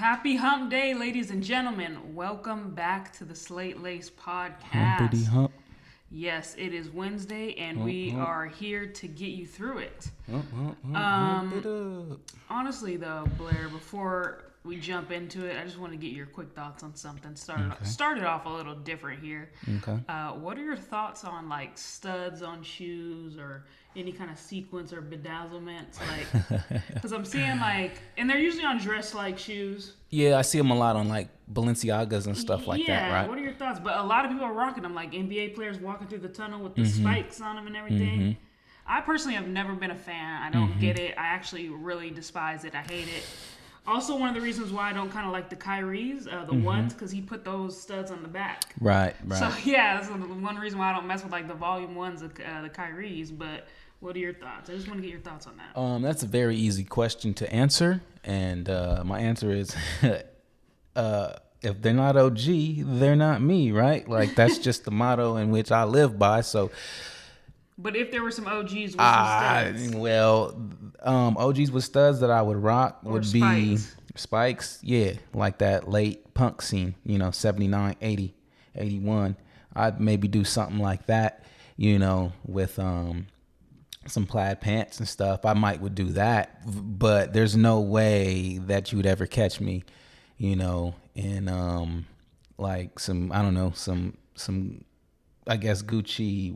Happy Hump Day, ladies and gentlemen. Welcome back to the Slate Lace Humpity podcast. hump. Yes, it is Wednesday, and Hump, we hump. are here to get you through it. Hump it up. Honestly, though, Blair, before we jump into it, I just want to get your quick thoughts on something. Started off a little different here. Okay. What are your thoughts on like studs on shoes or any kind of sequence or bedazzlement? Like, because I'm seeing like, and they're usually on dress-like shoes. Yeah, I see them a lot on like Balenciagas and stuff like that, Yeah, right? what are your thoughts? But a lot of people are rocking them, like NBA players walking through the tunnel with the Mm-hmm. spikes on them and everything. I personally have never been a fan. I don't Mm-hmm. get it. I actually really despise it. I hate it. Also, one of the reasons why I don't kind of like the Kyries, the ones, because he put those studs on the back. Right. So yeah, that's one reason why I don't mess with like the volume ones, the Kyries. But what are your thoughts? I just want to get your thoughts on that. That's a very easy question to answer, and my answer is, if they're not OG, they're not me, right? Like that's just the motto in which I live by. So, But if there were some OGs with some studs, OGs with studs that I would rock Or would be spikes. spikes. Yeah, like that late punk scene, 79, 80, 81. I'd maybe do something like that, with some plaid pants and stuff. I would do that, but there's no way that you would ever catch me, in like some, I don't know, some I guess Gucci,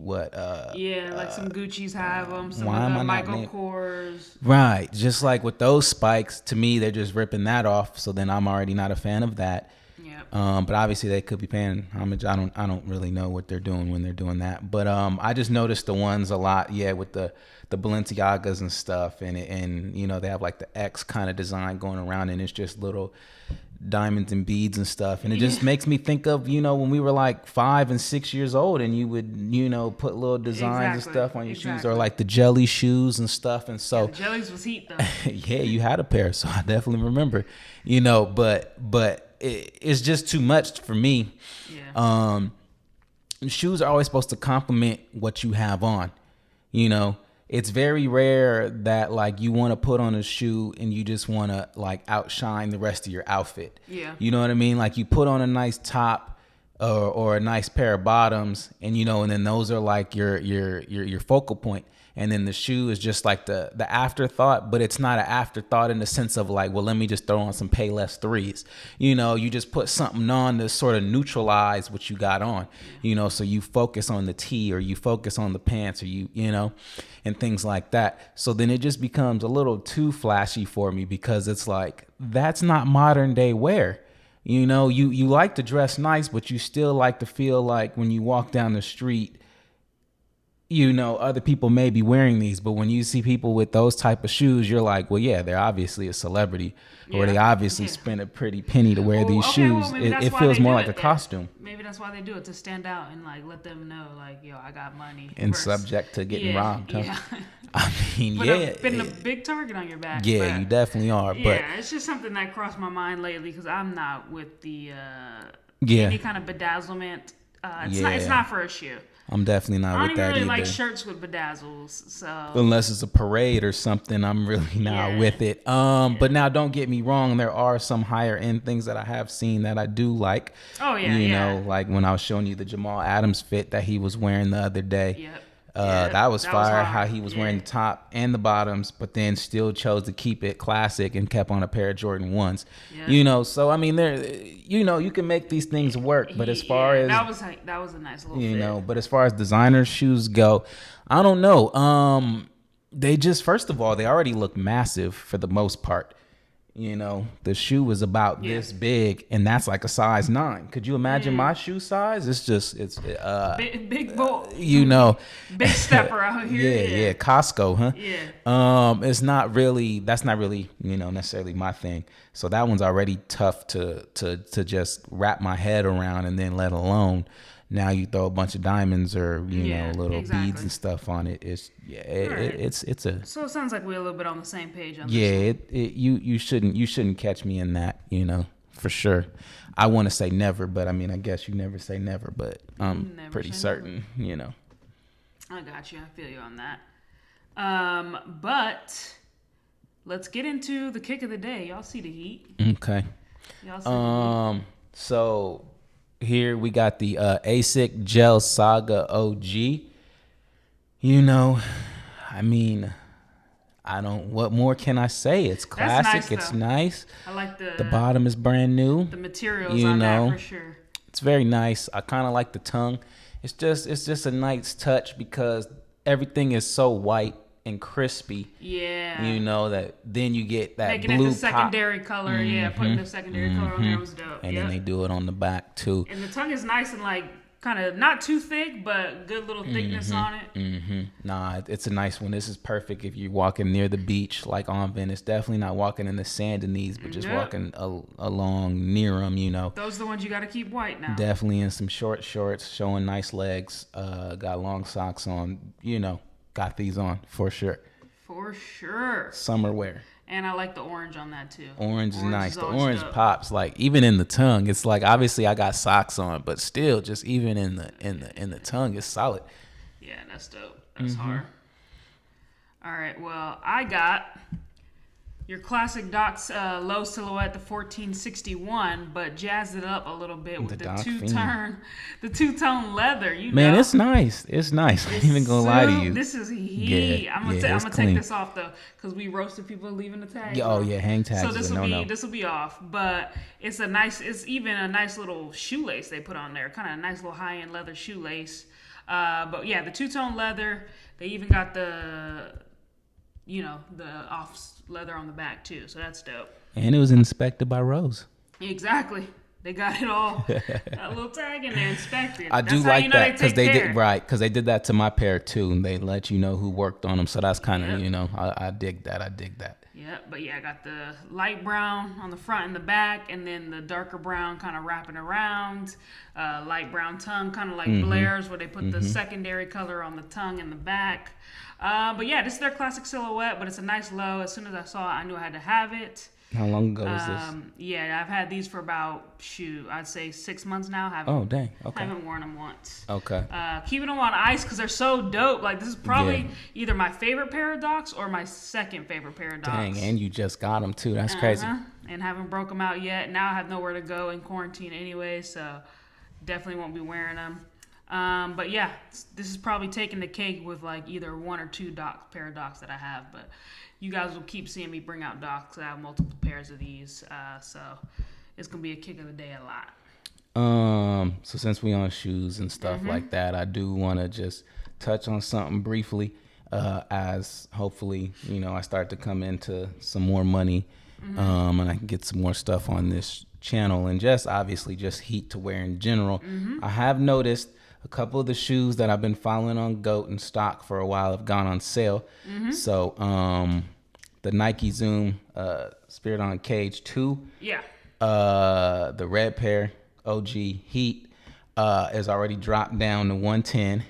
yeah, like some Gucci's have them, some why of am the I not Michael name- Kors. right, just like with those spikes, to me they're just ripping that off, so then I'm already not a fan of that. Yeah. But obviously they could be paying homage. I don't really know what they're doing when they're doing that. But I just noticed the ones a lot, with the Balenciagas and stuff, and they have like the X kind of design going around, and it's just little diamonds and beads and stuff, and it just makes me think of when we were like 5 and 6 years old, and you would put little designs and stuff on your shoes, or like the jelly shoes and stuff, and so The jellies was heat though. yeah, you had a pair, so I definitely remember, but it's just too much for me. Yeah. Shoes are always supposed to complement what you have on. It's very rare that like you want to put on a shoe and you just want to like outshine the rest of your outfit. Yeah. You know what I mean? Like you put on a nice top or a nice pair of bottoms, and and then those are like your focal point. And then the shoe is just like the afterthought, but it's not an afterthought in the sense of like, well, let me just throw on some Payless threes. You just put something on to sort of neutralize what you got on, so you focus on the tee, or you focus on the pants, or and things like that. So then it just becomes a little too flashy for me, because it's like, that's not modern day wear. You like to dress nice, but you still like to feel like when you walk down the street, other people may be wearing these, but when you see people with those type of shoes, you're like, well, yeah, they're obviously a celebrity, or they obviously spent a pretty penny to wear these shoes. It feels more like a costume. Maybe that's why they do it, to stand out and like let them know, like, yo, I got money. And subject to getting robbed. Huh? Yeah. I mean, Been a big target on your back. Yeah, but you definitely are. But yeah, it's just something that crossed my mind lately, because I'm not with the Yeah. any kind of bedazzlement. It's not for a shoe. I'm definitely not I with don't that even really either. like shirts with bedazzles, so Unless it's a parade or something, I'm really not with it. But now, don't get me wrong, there are some higher end things that I have seen that I do like. Oh, yeah, Like when I was showing you the Jamal Adams fit that he was wearing the other day. Yep. That was fire. hard. How he was wearing the top and the bottoms, but then still chose to keep it classic and kept on a pair of Jordan 1s. Yeah. So I mean, there, you can make these things work. But as far as that was a nice little fit. but as far as designer shoes go, I don't know. They just, first of all, they already look massive for the most part. The shoe was about this big, and that's like a size 9. Could you imagine my shoe size? It's Big boy. Big stepper out here. Yeah, Costco, huh? Yeah. That's not really, necessarily my thing. So that one's already tough to just wrap my head around, and then let alone now you throw a bunch of diamonds or little beads and stuff on it. It's it's a. So it sounds like we're a little bit on the same page on Yeah, this. you shouldn't catch me in that, for sure. I want to say never, but I mean, I guess you never say never, but I'm pretty certain, I got you. I feel you on that. But let's get into the kick of the day. Y'all see the heat. Okay. Y'all said So here we got the Asics Gel Saga OG. You know, I mean, what more can I say? It's classic. nice, it's though. nice. I like The bottom is brand new. the materials You on know, that for sure. it's very nice. I kind of like the tongue. It's just a nice touch because everything is so white and crispy. Yeah. You know that then you get that Making blue it the secondary color. Yeah, putting the secondary color on there was dope. and Yep. then they do it on the back too. And the tongue is nice and like kind of not too thick, but good little thickness on it. Nah, it's a nice one. This is perfect if you're walking near the beach, like on Venice. Definitely not walking in the sand in these, but just Yep. walking along near them. You know, Those are the ones you got to keep white now. definitely in some short shorts, showing nice legs. Got long socks on. You know, got these on for sure. For sure. Summer wear. And I like the orange on that too. Orange is nice. The always orange dope. pops like even in the tongue. It's like obviously I got socks on, but still, just even in the tongue, it's solid. Yeah, that's dope. That's hard. All right. Well, I got your classic Doc's low silhouette, the 1461, but jazzed it up a little bit with The the Doc two-tone leather. You Man, know. it's nice. It's nice. I ain't even gonna lie to you. This is heat. Yeah, I'm gonna yeah, it's take clean. this off though, because we roasted people leaving the tag. Oh yeah, hang tags So is this a will no-no. be off, but it's even a nice little shoelace they put on there, kind of a nice little high-end leather shoelace. But yeah, the two-tone leather. They even got the off leather on the back too, so that's dope. And it was inspected by Rose. Exactly. They got it all. That little tag in there, inspected. I do That's how like you know that because take they care. did right because they did that to my pair too, and they let you know who worked on them. So that's kind of Yep. I dig that. I dig that. Yeah, but yeah, I got the light brown on the front and the back, and then the darker brown kind of wrapping around. Light brown tongue, kind of like Blair's, where they put the secondary color on the tongue and the back. But yeah, this is their classic silhouette, but it's a nice low. As soon as I saw it, I knew I had to have it. How long ago was this? Yeah, I've had these for about, I'd say 6 months now. Oh dang. Okay. Haven't worn them once. Okay. Keeping them on ice because they're so dope. Like, this is probably either my favorite pair of Docs or my second favorite pair of Docs. Dang, and you just got them too. That's crazy. And haven't broke them out yet. Now I have nowhere to go in quarantine anyway, so definitely won't be wearing them. But yeah, this is probably taking the cake with like either one or two pair of Docs that I have. But you guys will keep seeing me bring out Docs. I have multiple pairs of these, so it's gonna be a kick of the day a lot. So since we on shoes and stuff like that, I do want to just touch on something briefly. As hopefully, I start to come into some more money, and I can get some more stuff on this channel, and just obviously just heat to wear in general. I have noticed a couple of the shoes that I've been following on GOAT and stock for a while have gone on sale. So the Nike Zoom Spirit on Cage 2, Yeah. the red pair OG Heat is already dropped down to 110.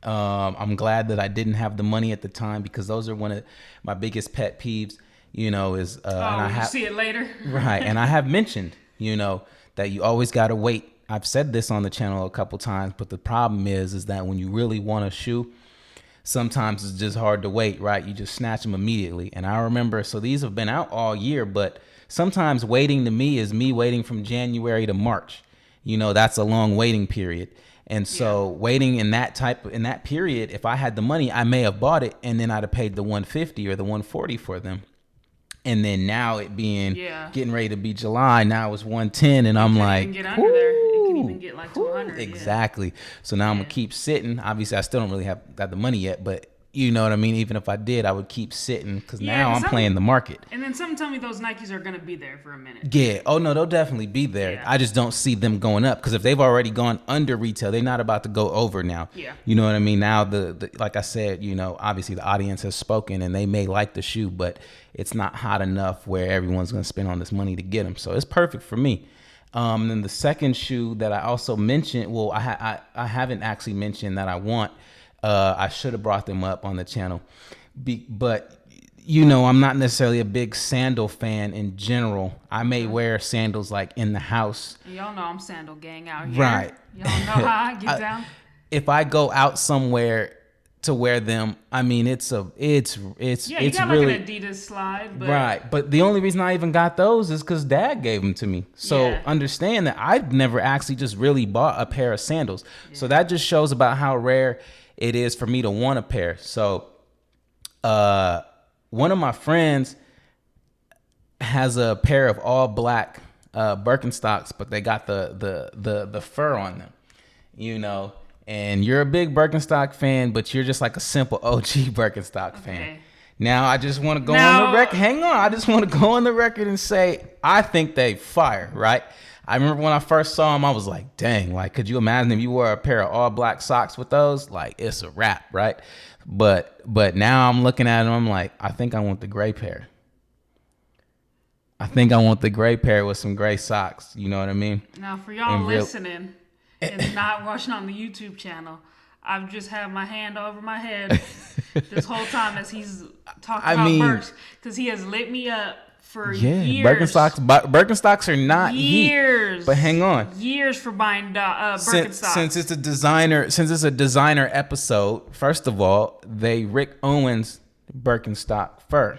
I'm glad that I didn't have the money at the time because those are one of my biggest pet peeves. And I you see it later. right, and I have mentioned, that you always got to wait. I've said this on the channel a couple times, but the problem is that when you really want a shoe, sometimes it's just hard to wait, right? You just snatch them immediately. And I remember, so these have been out all year, but sometimes waiting to me is me waiting from January to March. That's a long waiting period. And so waiting in that period, if I had the money, I may have bought it and then I'd have paid the 150 or the 140 for them. And then now it being getting ready to be July, now it's 110, and I'm like, can get under there. It can even get like 200. Exactly. So now I'm gonna keep sitting. Obviously, I still don't really have got the money yet, but you know what I mean. Even if I did, I would keep sitting because now I'm playing the market. And then some tell me those Nikes are gonna be there for a minute. Yeah. Oh no, they'll definitely be there. Yeah. I just don't see them going up because if they've already gone under retail, they're not about to go over now. Yeah. You know what I mean? Now the like I said, obviously the audience has spoken and they may like the shoe, but it's not hot enough where everyone's gonna spend all this money to get them. So it's perfect for me. And then the second shoe that I also mentioned, well, I haven't actually mentioned that I want. I should have brought them up on the channel, but I'm not necessarily a big sandal fan in general. I may wear sandals like in the house. Y'all know I'm sandal gang out here. Right. Y'all know how I get down. If I go out somewhere to wear them. I mean, it's Yeah, you it's got really like an Adidas slide, but right. But the only reason I even got those is because Dad gave them to me. So Yeah. understand that I've never actually just really bought a pair of sandals. So that just shows about how rare it is for me to want a pair. So one of my friends has a pair of all black Birkenstocks, but they got the fur on them, you know. And you're a big Birkenstock fan, but you're just like a simple OG Birkenstock fan. Okay. Now I just want to go on Now- the record. Hang on, I just want to go on the record and say I think they fire. Right? I remember when I first saw them, I was like, dang, like, could you imagine if you wore a pair of all black socks with those? Like, it's a wrap, right? But now I'm looking at them, I'm like, I think I want the gray pair. I think I want the gray pair with some gray socks. You know what I mean? Now, for y'all In real- listening and not watching on the YouTube channel, I've just had my hand over my head this whole time as he's talking about Birks, because he has lit me up for years. Birkenstocks are not years. heat. But hang on. Years for buying Birkenstocks. Since it's a designer episode, first of all, they Rick Owens Birkenstock fur.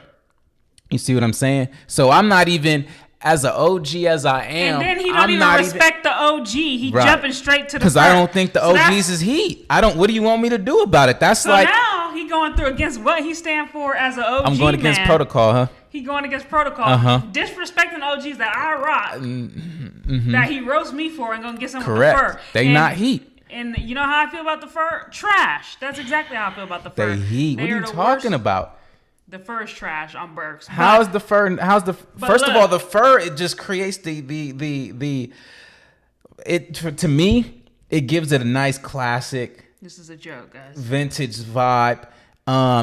You see what I'm saying? So I'm not even as an OG as I am. And then he I'm don't even not respect the OG. He Right. jumping straight to the because I don't think the OGs is heat. I don't. What do you want me to do about it? That's So like now he going through against what he stand for as an OG. I'm going against man. protocol, huh? He going against protocol. Uh-huh. Disrespecting OGs that I rock. That he roast me for and gonna get some Correct. of the fur. They And- not heat. And you know how I feel about the fur? Trash. That's exactly how I feel about the fur. They heat. What They are you the talking worst. about? The fur is trash on Birks. How's But the fur? First of look. all, the fur, it just creates to me, it gives it a nice classic this is a joke, guys. vintage vibe.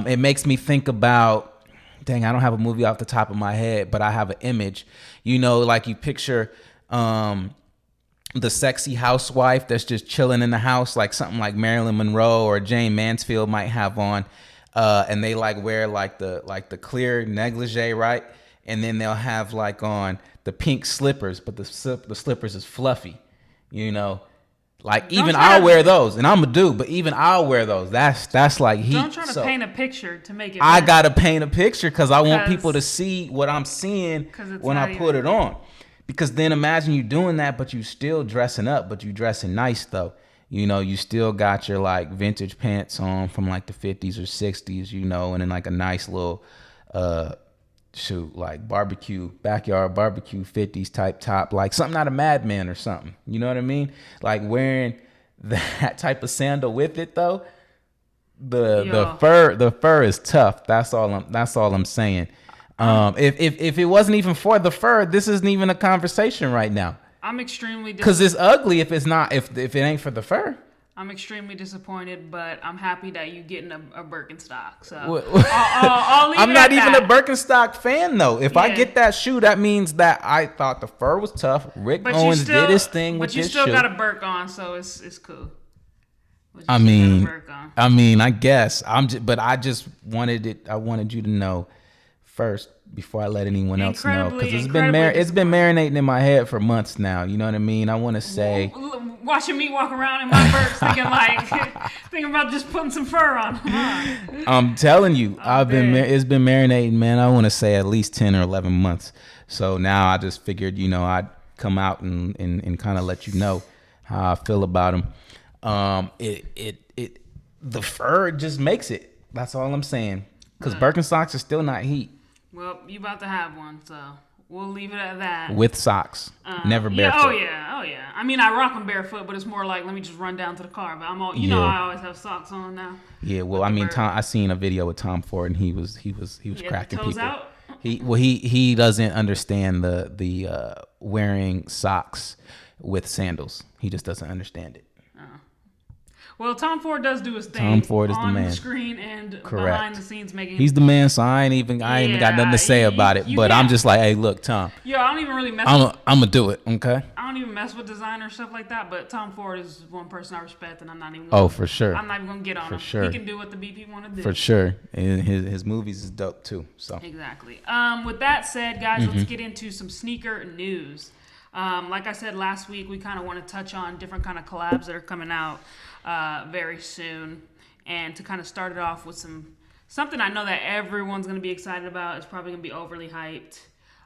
It makes me think about, dang, I don't have a movie off the top of my head, but I have an image. You know, like you picture the sexy housewife that's just chilling in the house, like something like Marilyn Monroe or Jane Mansfield might have on. And they like wear like the clear negligee, right? And then they'll have like on the pink slippers, but the slippers is fluffy, you know. Like even I'll wear those, and I'm a dude, but even I'll wear those. That's like heat. Don't try to So paint a picture to make it I better. gotta paint a picture because I want 'Cause- people to see what I'm seeing 'Cause it's when not I put even- it on. Because then imagine you doing that, but you still dressing up, but you dressing nice though. You know, you still got your like vintage pants on from like the 50s or 60s, you know, and then like a nice little like backyard barbecue 50s type top, like something out of Mad Men or something. You know what I mean? Like wearing that type of sandal with it though. The fur is tough. That's all I'm saying. If it wasn't even for the fur, this isn't even a conversation right now. I'm extremely Because it's ugly if it's not if it ain't for the fur. I'm extremely disappointed, but I'm happy that you getting a Birkenstock. So What- I'll leave I'm it not at even that. a Birkenstock fan though. If I Yeah. get that shoe, that means that I thought the fur was tough. Rick But you Owens still, did his thing with but you this still shoe. got a Birk on, so it's cool. But you I still got a mean, Birk on. I guess but I just wanted it. I wanted you to know first before I let anyone else know because it's been marinating in my head for months now. You know what I mean? I want to say. Watching me walk around in my Birks, thinking about just putting some fur on. I'm telling you, dead. it's been marinating, man. I want to say at least 10 or 11 months. So now I just figured, you know, I'd come out and kind of let you know how I feel about them. The fur just makes it. That's all I'm saying. Because Birkenstocks are still not heat. Well, you about to have one, so we'll leave it at that. With socks, never Yeah, barefoot. oh yeah. I mean, I rock them barefoot, but it's more like let me just run down to the car. But I'm all, you know, Yeah. I always have socks on now. Yeah, well, I mean, bird. I seen a video with Tom Ford, and he was Yeah, cracking toes people. out. He doesn't understand the wearing socks with sandals. He just doesn't understand it. Well, Tom Ford does do his thing. Tom Ford is the on man. the screen and Correct. behind the scenes making. He's the man, so I ain't even got nothing to say about it. you But I'm can't- just like, hey, look, Tom, Yo, I don't even really mess. I'm gonna do it, okay? I don't even mess with designer stuff like that. But Tom Ford is one person I respect, and I'm not even. Oh, for sure, I'm not even gonna get on him. sure. He can do what the BP want to do. for sure. And his movies is dope too. So Exactly. With that said, guys, Mm-hmm. let's get into some sneaker news. Like I said last week, we kind of want to touch on different kind of collabs that are coming out very soon. And to kind of start it off with something I know that everyone's going to be excited about. It's probably going to be overly hyped.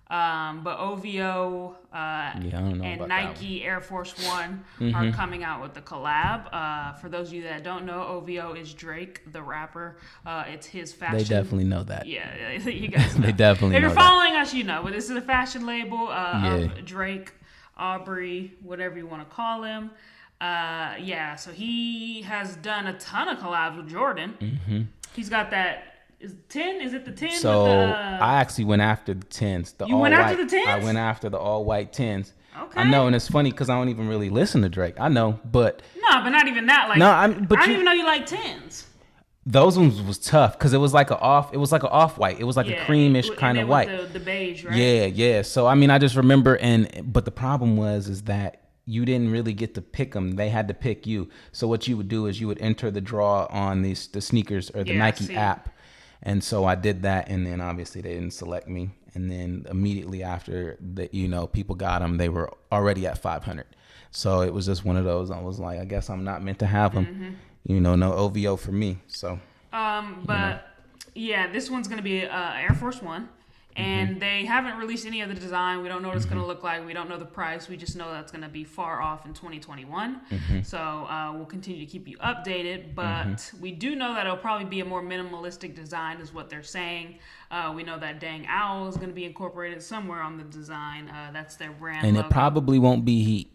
But OVO and Nike Air Force One are coming out with the collab. For those of you that don't know, OVO is Drake, the rapper. It's his fashion. They definitely know that. Yeah, you guys know. They definitely if know you're following us, you know. But this is a fashion label of Drake, Aubrey, whatever you want to call him. So he has done a ton of collabs with Jordan. He's got that. Is 10? Is it the 10? So I actually went after the 10s. You went after the 10s? I went after the all white 10s. Okay. I know, and it's funny because I don't even really listen to Drake. I know, but no, but not even that. Like, no, I don't even know you like 10s. Those ones was tough because it was like a off white. It was like a creamish kind of white. The beige, right? Yeah. So I mean, I just remember, but the problem is that you didn't really get to pick them. They had to pick you. So what you would do is you would enter the draw on the sneakers or the Nike app. And so I did that, and then obviously they didn't select me. And then immediately after that, people got them. They were already at 500. So it was just one of those. I was like, I guess I'm not meant to have them. No OVO for me. So. This one's gonna be Air Force One, and they haven't released any of the design. We don't know what it's gonna look like. We don't know the price. We just know that's gonna be far off in 2021. So we'll continue to keep you updated. But we do know that it'll probably be a more minimalistic design, is what they're saying. We know that Dang Owl is gonna be incorporated somewhere on the design. That's their brand. And logo. It probably won't be Heat.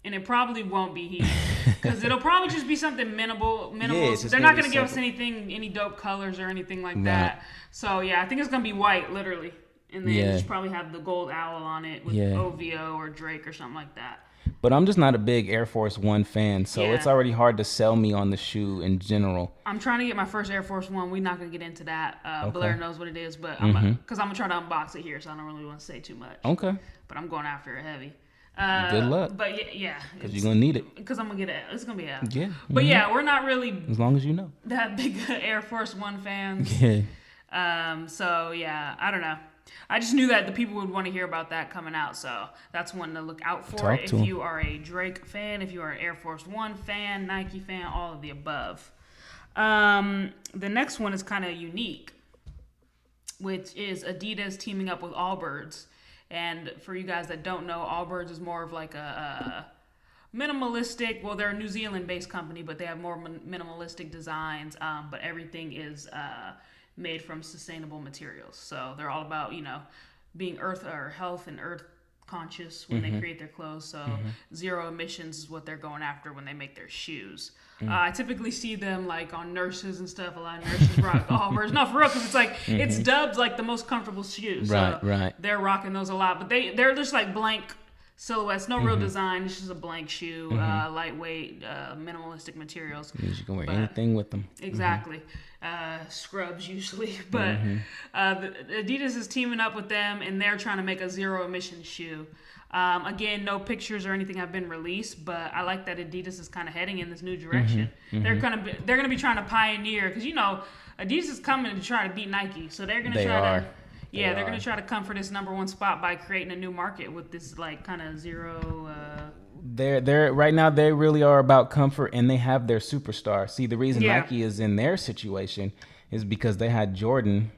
And it probably won't be Heat, because it'll probably just be something minimal. Yeah, They're not going to give us any dope colors or anything like that. So yeah, I think it's going to be white, literally, and then just probably have the gold owl on it with OVO or Drake or something like that. But I'm just not a big Air Force One fan, so it's already hard to sell me on the shoe in general. I'm trying to get my first Air Force One. We're not going to get into that. Blair knows what it is, but because I'm going to try to unbox it here, so I don't really want to say too much. Okay. But I'm going after it heavy. Good luck. But yeah. Because you're going to need it. Because I'm going to get it. It's going to be out. Yeah. But we're not really... As long as you know. That big Air Force One fans. Yeah. I don't know. I just knew that the people would want to hear about that coming out. So that's one to look out for. If you are a Drake fan, if you are an Air Force One fan, Nike fan, all of the above. The next one is kind of unique, which is Adidas teaming up with Allbirds. And for you guys that don't know, Allbirds is more of like a minimalistic, well, they're a New Zealand-based company, but they have more minimalistic designs, but everything is made from sustainable materials. So they're all about, being earth or health and earth conscious when they create their clothes. So zero emissions is what they're going after when they make their shoes. I typically see them like on nurses and stuff. A lot of nurses rock Allbirds. No, for real, because it's like it's dubbed like the most comfortable shoes. Right. They're rocking those a lot, but they're just like blank silhouettes, no real design. It's just a blank shoe, lightweight, minimalistic materials. Means you can wear anything with them. Exactly. Scrubs usually, but Adidas is teaming up with them, and they're trying to make a zero emission shoe. Again, no pictures or anything have been released, but I like that Adidas is kind of heading in this new direction. They're gonna be trying to pioneer, because Adidas is coming to try to beat Nike, so they're gonna they're gonna try to come for this number one spot by creating a new market with this like kind of zero. They're right now they really are about comfort, and they have their superstar. See, the reason Nike is in their situation is because they had Jordan.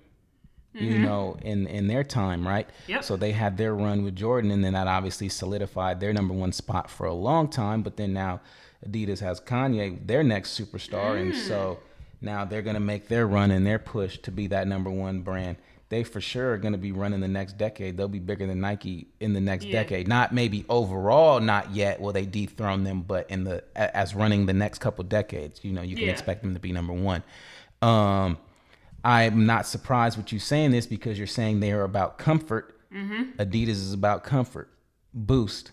In their time, right? Yep. So they had their run with Jordan, and then that obviously solidified their number one spot for a long time. But then now Adidas has Kanye, their next superstar, and so now they're going to make their run and their push to be that number one brand. They for sure are going to be running the next decade. They'll be bigger than Nike in the next decade. Not maybe overall, not yet will they dethrone them, but as running the next couple decades, you can expect them to be number one. I'm not surprised with you saying this, because you're saying they are about comfort. Adidas is about comfort. Boost,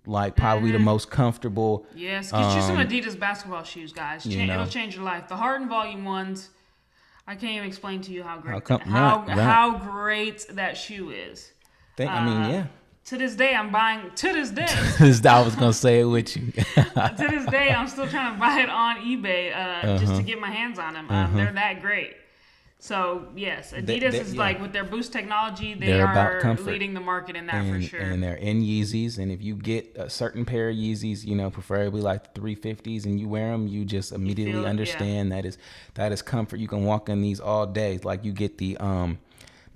like probably the most comfortable. Yes, get you some Adidas basketball shoes, guys. It'll change your life. The Harden Volume 1s, I can't even explain to you how great how great that shoe is. To this day, I'm buying. To this day, I was gonna say it with you. To this day, I'm still trying to buy it on eBay just to get my hands on them. They're that great. So yes, Adidas is yeah. like with their Boost technology, they They're about are comfort. leading the market in that for sure. And they're in Yeezys. And if you get a certain pair of Yeezys, you know, preferably like the 350s, and you wear them, you just immediately feel it, understand that is comfort. You can walk in these all day. Like you get the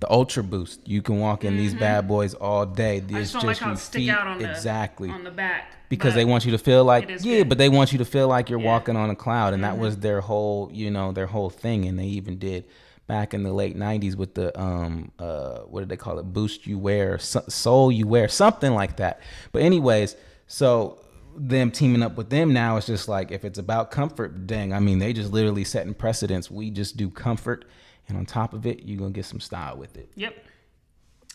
Ultra Boost. You can walk in these bad boys all day. I just don't like how it stick out on the back. Because but they want you to feel like good. but they want you to feel like you're Yeah. walking on a cloud, and that was their whole, you know, their whole thing. And they even did back in the late 90s with the what did they call it, Boost You Wear, Soul You Wear, something like that. But anyways, so them teaming up with them now, it's just like, if it's about comfort, dang, I mean, they just literally setting precedents. We just do comfort, and on top of it, you're gonna get some style with it. Yep.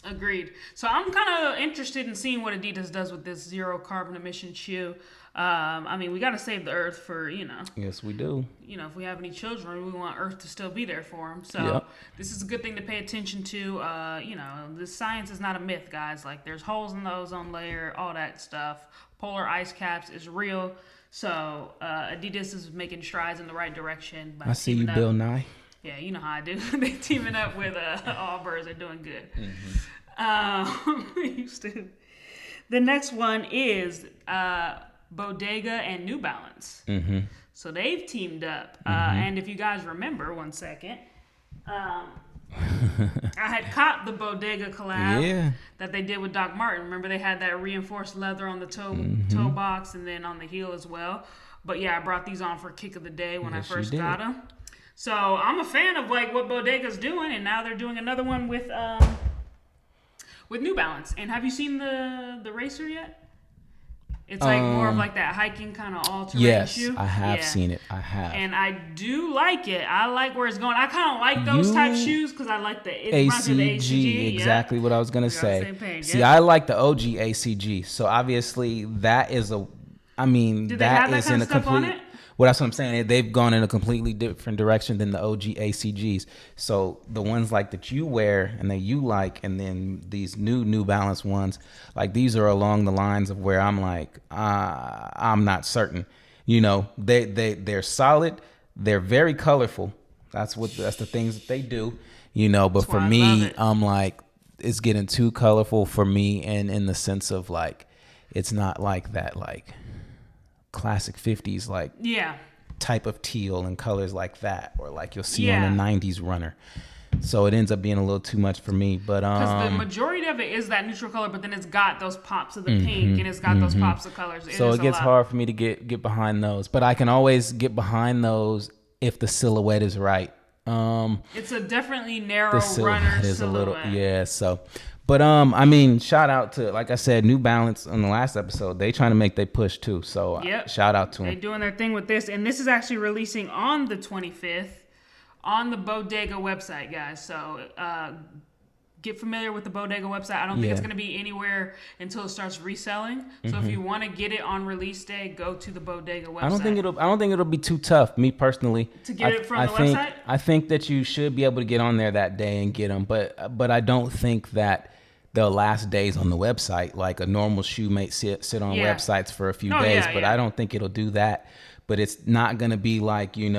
Agreed. So I'm kind of interested in seeing what Adidas does with this zero carbon emission shoe. I mean, we got to save the earth for, Yes, we do. if we have any children, we want Earth to still be there for them. So Yep. this is a good thing to pay attention to. This science is not a myth, guys. Like, there's holes in the ozone layer, all that stuff. Polar ice caps is real. So Adidas is making strides in the right direction. By I see you, teaming up. Bill Nye. Yeah, you know how I do. They teaming up with Allbirds. They're doing good. Houston. The next one is Bodega and New Balance. Mm-hmm. So they've teamed up. And if you guys remember, one second, I had caught the Bodega collab that they did with Doc Martin. Remember, they had that reinforced leather on the toe box and then on the heel as well. But yeah, I brought these on for kick of the day when I first got them. So I'm a fan of like what Bodega's doing, and now they're doing another one with New Balance. And have you seen the racer yet? It's like more of like that hiking kind of all-terrain shoe. Yes, I have seen it. I have. And I do like it. I like where it's going. I kind of like those type shoes because I like the ACG. Exactly what I was gonna say. Same page, See, I like the OG ACG. So obviously that is a. I mean, Did they have that is kind in of a stuff on complete. it? Well, that's what I'm saying. They've gone in a completely different direction than the OG ACGs. So the ones like that you wear and that you like, and then these New Balance ones, like these are along the lines of where I'm like, I'm not certain. You know, they're solid. They're very colorful. That's the things that they do. You know, but for me, I'm like, it's getting too colorful for me, and in the sense of like, it's not like that like classic 50s like type of teal and colors like that, or like you'll see on a 90s runner. So it ends up being a little too much for me. But because the majority of it is that neutral color, but then it's got those pops of the pink and it's got those pops of colors. So it gets hard for me to get behind those, but I can always get behind those if the silhouette is right. It's a definitely narrow the silhouette runner is silhouette. a little so. But I mean, shout out to, like I said, New Balance on the last episode. They trying to make they push too. So shout out to them. They're doing their thing with this, and this is actually releasing on the 25th on the Bodega website, guys. So get familiar with the Bodega website. I don't think it's going to be anywhere until it starts reselling. So if you want to get it on release day, go to the Bodega website. I don't think it'll be too tough. Me personally, to get it from the website. I think that you should be able to get on there that day and get them. But I don't think that the last days on the website, like a normal shoe may sit on websites for a few days, but I don't think it'll do that. But it's not going to be like, you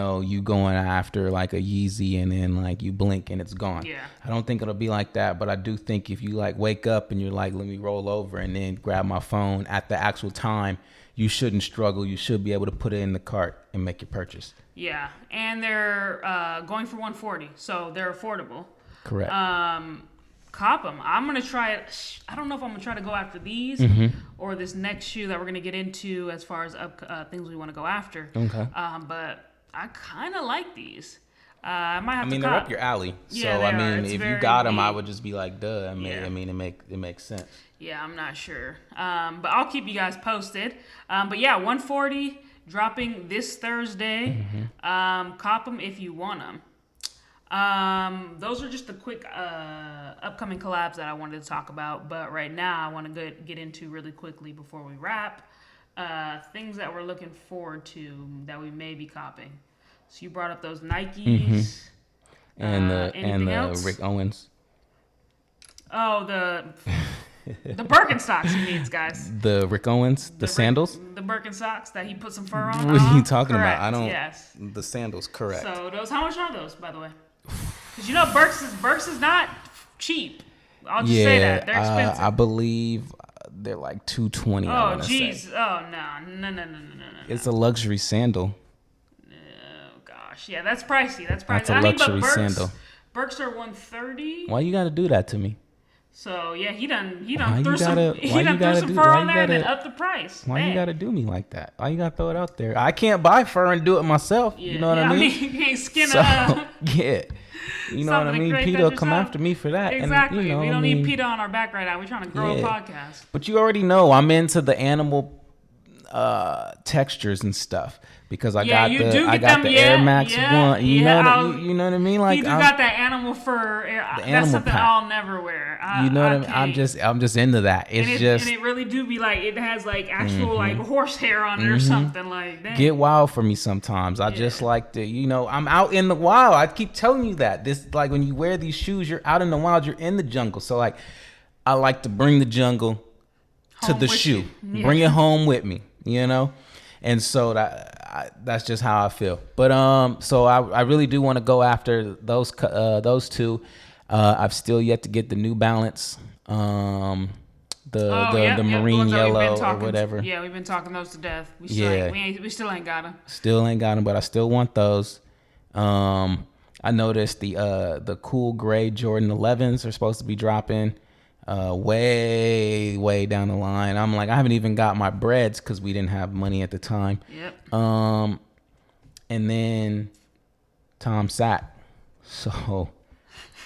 going after like a Yeezy and then like you blink and it's gone. Yeah. I don't think it'll be like that. But I do think if you like wake up and you're like, let me roll over and then grab my phone at the actual time, you shouldn't struggle. You should be able to put it in the cart and make your purchase. Yeah. And they're going for $140. So they're affordable. Correct. Cop them. I'm going to try it. I don't know if I'm going to try to go after these or this next shoe that we're going to get into as far as things we want to go after. Okay. But I kind of like these. I might have to they're up your alley. Yeah, so, I mean, if you got them, neat. I would just be like, duh. It makes sense. Yeah, I'm not sure. But I'll keep you guys posted. But yeah, 140 dropping this Thursday. Cop them if you want them. Those are just the quick upcoming collabs that I wanted to talk about, but right now I want to get into really quickly before we wrap things that we're looking forward to that we may be copying. So you brought up those Nikes and the else? Rick Owens. Oh, the Birkenstocks he needs, guys. The Rick Owens, the sandals. The Birkenstocks that he put some fur on. What are you talking Correct. about? I don't. Yes. The sandals, correct. So how much are those, by the way? Because you know Burks is not cheap. I'll just say that they're expensive. I believe they're like $220. Oh jeez. Oh no. It's a luxury sandal. Oh gosh, yeah, that's pricey. That's pricey. That's a luxury sandal. Burks are $130. Why you gotta do that to me? So yeah, he done Why threw you some gotta- he why done you threw gotta some do- fur why on you there and then gotta- up the price. Why Man. you gotta do me like that? Why you gotta throw it out there? I can't buy fur and do it myself. Yeah, You know what I mean? you can't skin So, a yeah. You know what I something to mean? create Peter that will come yourself. after me for that. Exactly. And, you know, we I don't mean, need PETA on our back right now. We're trying to grow a podcast. But you already know I'm into the animal textures and stuff because I got the Air Max 1. You know what I mean? Like you got that animal fur. That's animal something pack. I'll never wear. you know what I mean? can't. I'm just into that. It's and it really do be like it has like actual like horse hair on it or something like that. Get wild for me sometimes. I just like to, I'm out in the wild. I keep telling you that. This like when you wear these shoes, you're out in the wild, you're in the jungle. So like I like to bring the jungle to Home the with shoe. you. Yeah. Bring it home with me, And so that's just how I feel. But so I really do want to go after those two. I've still yet to get the New Balance, the marine ones that we've been yellow or talking- whatever. Yeah, we've been talking those to death. We still ain't got them. Still ain't got them, but I still want those. I noticed the cool gray Jordan 11s are supposed to be dropping way down the line. I'm like, I haven't even got my breads because we didn't have money at the time. Yep. And then Tom Sack. So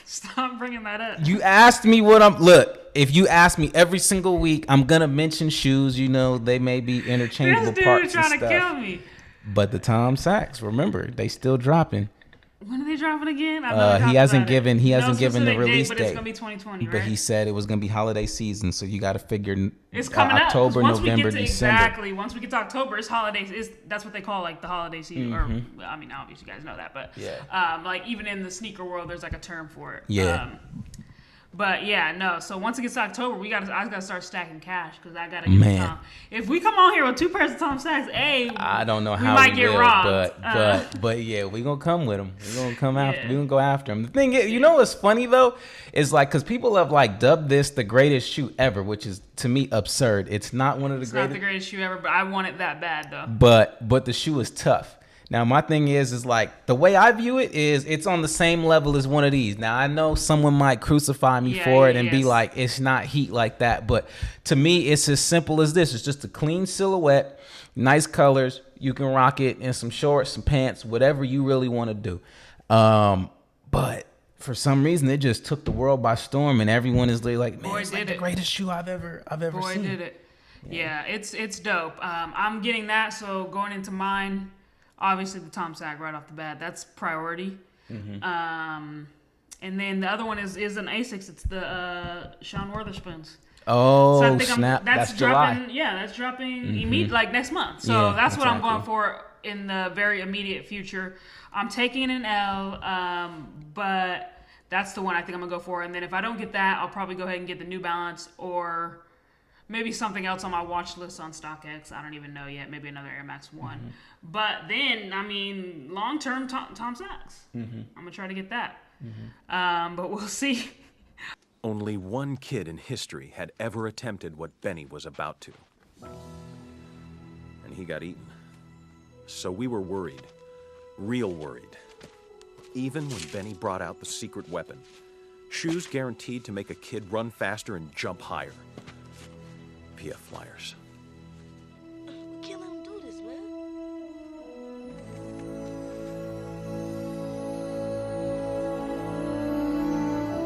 Stop bringing that up. you asked me look, if you ask me every single week, I'm gonna mention shoes. They may be interchangeable This dude parts trying and to stuff. kill me. But the Tom Sacks, remember, they still dropping. When are they dropping again? I know we He talked hasn't about given it. the No specific release but date. it's gonna be 2020, right? But he said it was gonna be holiday season, so you got to figure it's coming up. October, Once November, we get to, December. Exactly. Once we get to October, it's holidays. That's what they call like the holiday season. Or I mean, obviously you guys know that, but Yeah. like even in the sneaker world, there's like a term for it. Yeah. But yeah, no. So once it gets to October, I gotta start stacking cash because I gotta get Tom. If we come on here with 2 pairs of Tom Sacks, I don't know how we might we get will, robbed. but yeah, we gonna come with them. We gonna come after. We gonna go after them. The thing is, what's funny though, is like because people have like dubbed this the greatest shoe ever, which is to me absurd. It's not one of the It's greatest. not the greatest shoe ever, but I want it that bad though. But the shoe is tough. Now my thing is like the way I view it is it's on the same level as one of these. Now I know someone might crucify me for it and be like it's not heat like that, but to me it's as simple as this. It's just a clean silhouette, nice colors. You can rock it in some shorts, some pants, whatever you really want to do. But for some reason it just took the world by storm and everyone is like, man, it's like the greatest shoe I've ever Boy, seen. did it. Yeah, it's dope. I'm getting that, so going into mine, obviously the Tom Sack right off the bat, that's priority. And then the other one is an Asics. It's the Sean Witherspoons. Oh, So I think snap. That's dropping. July. Yeah, that's dropping immediate like next month. So that's what I'm exactly. going for in the very immediate future. I'm taking an L, but that's the one I think I'm gonna go for. And then if I don't get that, I'll probably go ahead and get the New Balance or maybe something else on my watch list on StockX. I don't even know yet. Maybe another Air Max 1. But then, I mean, long-term Tom Sacks. I'm going to try to get that. But we'll see. Only one kid in history had ever attempted what Benny was about to. And he got eaten. So we were worried. Real worried. Even when Benny brought out the secret weapon. Shoes guaranteed to make a kid run faster and jump higher. PF Flyers.